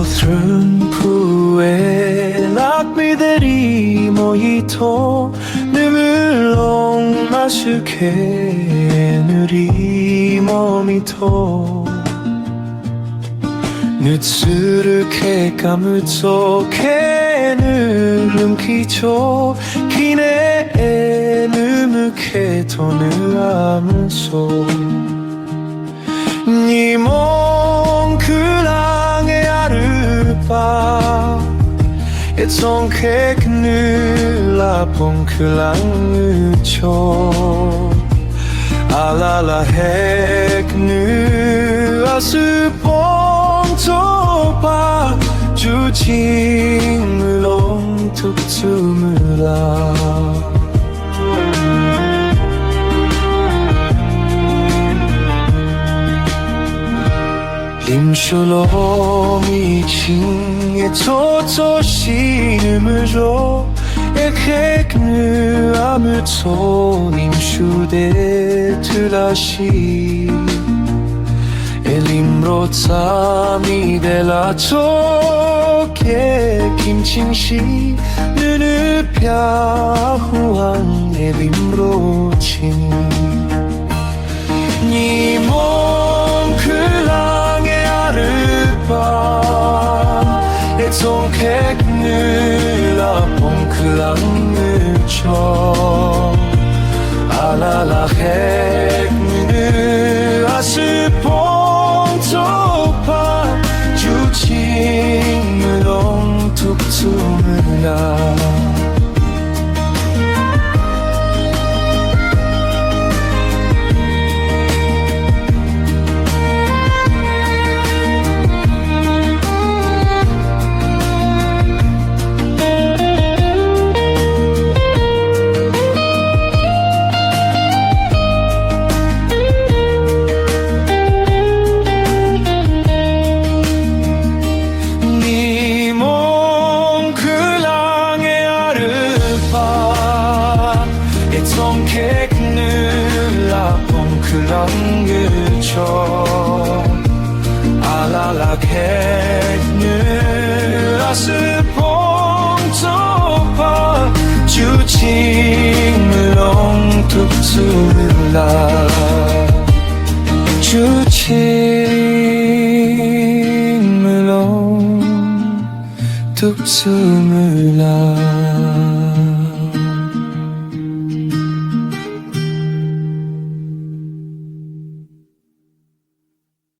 오늘은 부에 낙비들이 모이토 눈물롱 마시게 누리 몸이토 늦스르게 까무토 개는 lum키초 기내 누무게 돈을 아무소 니몽 그랑의 아르바 예ton케 그늘라 봉클랑으초 알랄라 핵느 아스봉토바 주징물롱 툭투물라 림쇼롬이 징에 토토시 누무로 에케그느 아무토 림슈데 트라시 엘림로타미 델라토게 김칭시 느느펴후한 엘림로친 니몽 클랑의 아르바 예ton케 그늘라 봉클랑으초 알랄라 핵느 아스봉토파 주칭물롱 툭투물라 예ton케 그늘라 봉클랑으초 알랄라 핵느 아스봉토파 주칭물롱 툭투물라 주칭물롱 툭투물라